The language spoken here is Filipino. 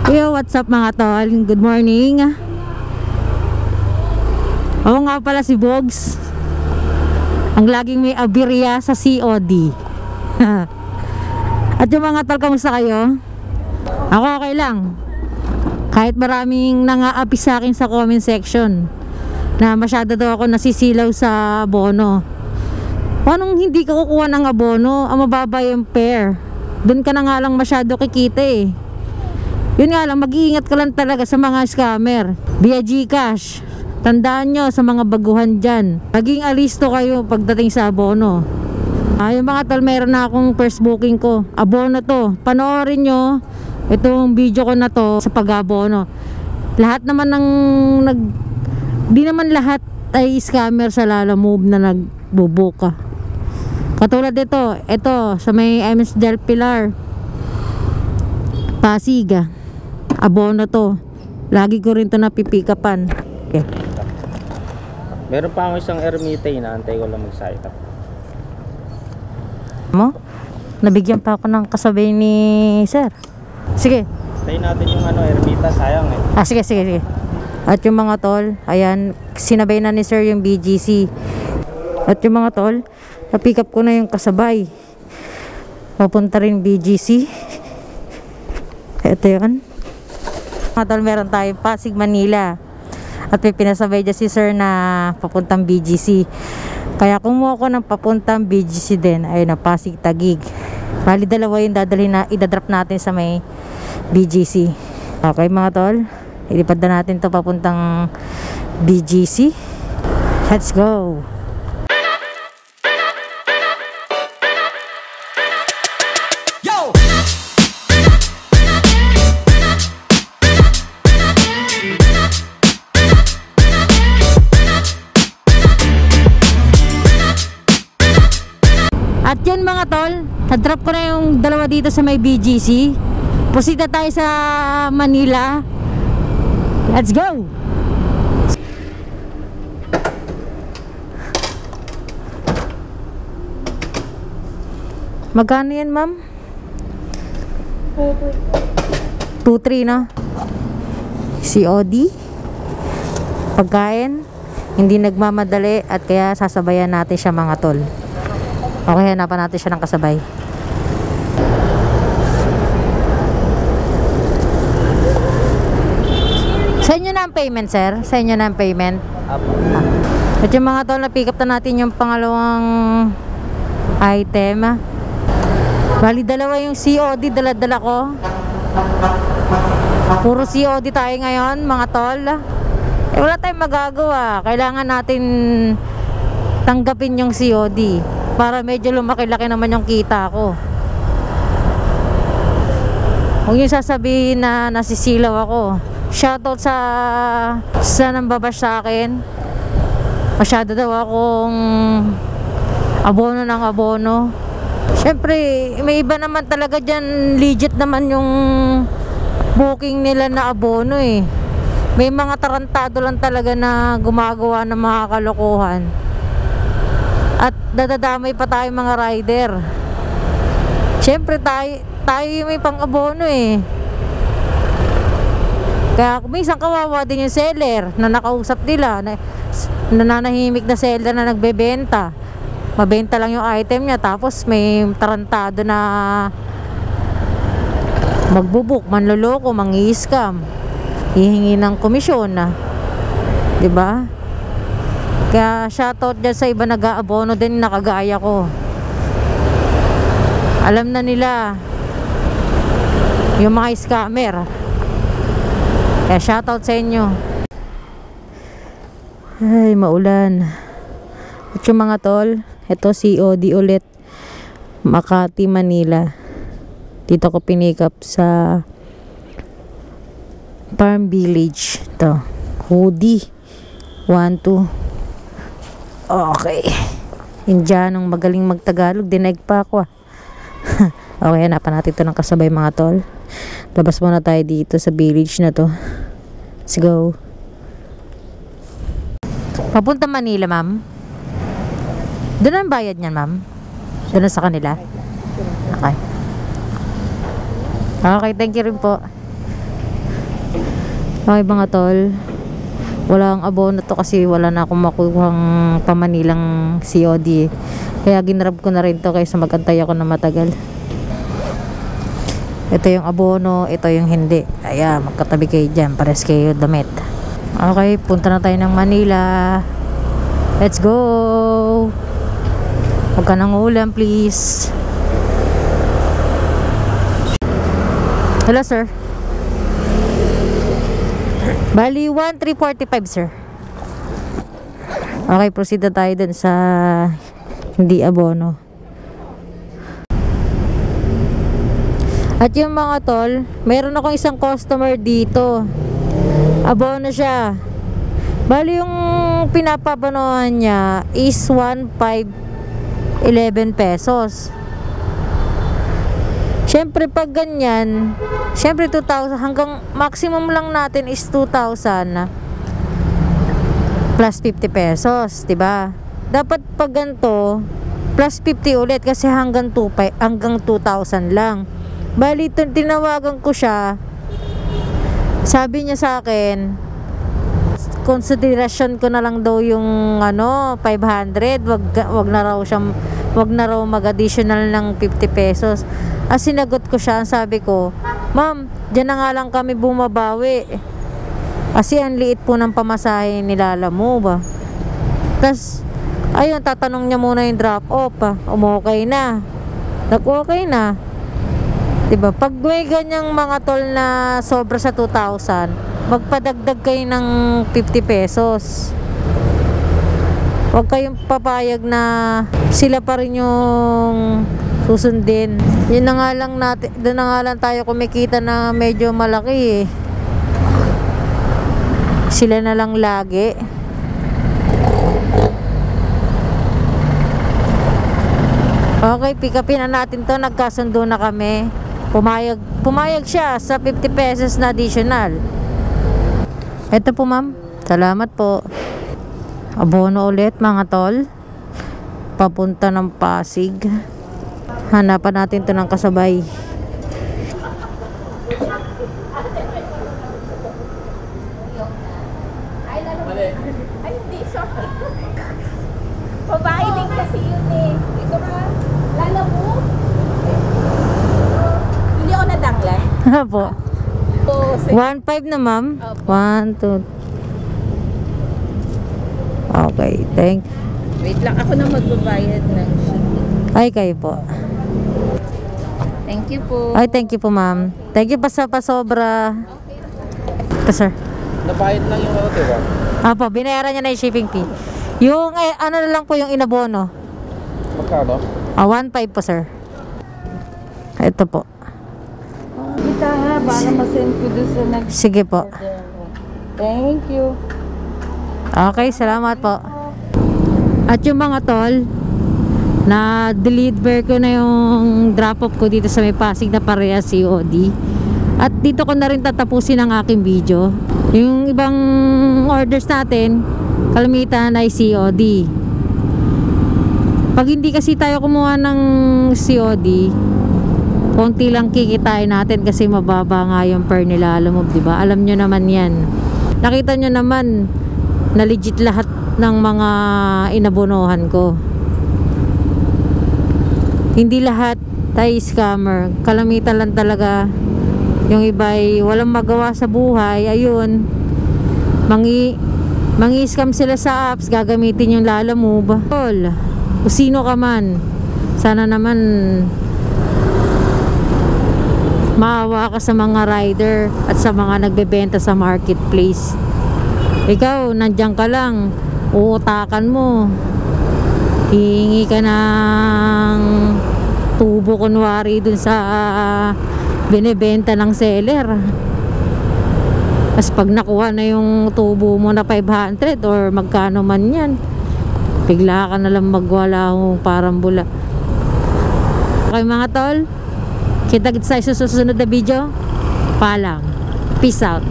Yo, what's up mga tol? Good morning. Oo nga pala si Bogs. Ang laging may aberya sa COD. At yung mga tol, kamusta kayo? Ako okay lang. Kahit maraming nangaapi sa akin sa comment section na masyado daw ako nasisilaw sa abono. Paano hindi ka kukuha ng abono? Ang mababa yung pair. Doon ka na nga lang masyado kikita eh. Yun nga lang, mag-iingat ka lang talaga sa mga scammer via GCash. Tandaan nyo sa mga baguhan dyan, maging alisto kayo pagdating sa abono. Yung mga tol, meron na akong first booking ko. Abono to. Panoorin nyo itong video ko na to sa pag-abono. Lahat naman ng di naman lahat ay scammer sa Lalamove na nagbubuka. Katulad ito sa may MS Del Pilar, Pasig. Abono to. Lagi ko rin to napipikapan. Okay. Meron pa ako isang ermita, inaantay ko lang mag-site up. Mo? Nabigyan pa ako ng kasabay ni sir. Sige. Tayo natin yung ermita, sayang eh. Sige. At yung mga tol, ayan, sinabay na ni sir yung BGC. At yung mga tol, na-pick up ko na yung kasabay. Papunta rin BGC. Ito yun. Mga tol, meron tayong Pasig, Manila. At may pinasabay dyan si sir na papuntang BGC. Kaya kumuha ko ng papuntang BGC din. Ayun na, Pasig, Taguig. Bali dalawa yung idadrop natin sa may BGC. Okay mga tol, ilipad na natin to papuntang BGC. Let's go. At yun mga tol, na-drop ko na yung dalawa dito sa may BGC. Pusita tayo sa Manila. Let's go! Magkano yan ma'am? 2-3 no? COD. Pagkain, hindi nagmamadali at kaya sasabayan natin siya mga tol. Okay, hanapan natin siya ng kasabay. Sa inyo na ang payment, sir? Sa inyo na ang payment? At yung mga tol, na-pick up na natin yung pangalawang item. Bali, dalawa yung COD, dala-dala ko. Puro COD tayo ngayon, mga tol. Wala tayong magagawa. Kailangan natin tanggapin yung COD para medyo lumaki-laki naman yung kita ko. Huwag yung sasabihin na nasisilaw ako. Shoutout sa nambabash sa akin. Masyado daw akong abono ng abono. Siyempre, may iba naman talaga dyan. Legit naman yung booking nila na abono eh. May mga tarantado lang talaga na gumagawa ng mga kalokohan. At dadadamay pa tayo mga rider. Siyempre tayo may pang-abono eh. Kaya minsan kawawa din yung seller na nakausap nila, nananahimik na seller na nagbebenta. Mabenta lang yung item niya, tapos may tarantado na magbubuk, manloloko, mangi-scam, hihingi ng komisyon na, 'di ba? Kaya shoutout dyan sa iba nag-aabono din na kagaya ko. Alam na nila yung mga scammer. Kaya shoutout sa inyo. Ay, maulan. At yung mga tol, ito COD ulit. Makati, Manila. Dito ko pinick up sa Farm Village. Ito. Hoodie. 1-2. Okay. Indianong magaling magtagalog. Dinaig pa ako ah. Okay, hanapan natin ito ng kasabay mga tol. Labas muna tayo dito sa village na to. Let's go. Papunta Manila, ma'am. Doon ang bayad niyan, ma'am? Doon sa kanila? Okay. Okay, thank you rin po. Okay mga tol, walang abono to kasi wala na akong makuhang pamanilang COD. Kaya ginrab ko na rin to kaysa magantay ako na matagal. Ito yung abono, ito yung hindi. Ayan, magkatabi kayo dyan, pares kayo damit. Okay, punta na tayo ng Manila. Let's go! Huwag ka nang ulam, please. Hello, sir. Bali, 1,345, sir. Okay, proceed na tayo dun sa hindi abono. At yung mga tol, meron akong isang customer dito. Abono siya. Bali, yung pinapabonohan niya is 1,511 pesos. Siyempre pag ganyan, siyempre 2,000 hanggang maximum lang natin is 2,000 plus 50 pesos, 'di ba? Dapat pag ganito plus 50 ulit kasi hanggang 2,000 lang. Bali, tinawagan ko siya. Sabi niya sa akin, consideration ko na lang daw yung 500, wag na raw mag-additional ng 50 pesos. Sinagot ko siya, sabi ko, ma'am, dyan na nga lang kami bumabawi. Kasi ang liit po ng pamasahe nilala mo ba? Tas, ayun, tatanong niya muna yung drop off. Okay na. Nag-okay na. Diba? Pag may ganyang mga tol na sobra sa 2,000, magpadagdag kayo ng 50 pesos. Huwag kayong papayag na sila pa rin yung susundin. Yun na nga lang natin, doon na nga lang tayo kumikita na medyo malaki eh. Sila na lang lagi. Okay, pick upin na natin to. Nagkasundo na kami. Pumayag siya sa 50 pesos na additional. Ito po, ma'am. Salamat po. Abono ulit mga tol. Papunta ng Pasig. Hanapan natin to ng kasabay. Ay, hindi siya. Babae din kasi yun eh. Ito ba? Lala mo? Hindi ako nadanglan. Po. 1,500 na, ma'am. 1, 2. Okay, thank. Wait lang, ako na magbabayad ng Ay, kayo po. Thank you po. Ay, thank you po, ma'am. Thank you pa sa pasobra. Ito, sir. Nabayad lang yung diba? Apo, binayaran niya na yung shipping fee. Yung, ano na lang po yung inabono. Magkano? 1,500 po, sir. Ito po. Kita nga, para masend ko doon sa Sige po. Thank you. Okay, salamat po. At yung mga tol, na-deliver ko na yung drop-off ko dito sa may Pasig na parehas COD. At dito ko na rin tatapusin ang aking video. Yung ibang orders natin, kalimitan ay COD. Pag hindi kasi tayo kumuha ng COD, konti lang kikitain natin kasi mababa nga yung per nilalamove, diba? Alam nyo naman yan. Nakita nyo naman na legit lahat ng mga inabonohan ko. Hindi lahat tayo scammer. Kalamitan lang talaga. Yung iba ay walang magawa sa buhay. Ayun, mangi-scam sila sa apps, gagamitin yung lalamove. Kung sino ka man, sana naman maawa ka sa mga rider at sa mga nagbebenta sa marketplace. Ikaw, nandiyan ka lang, uutakan mo, hihingi ka ng tubo kunwari dun sa binibenta ng seller. As pag nakuha na yung tubo mo na 500 or magkano man yan, bigla ka na lang magwala parang bula. Okay mga tol, kita-kits tayo sa susunod na video. Paalam. Peace out.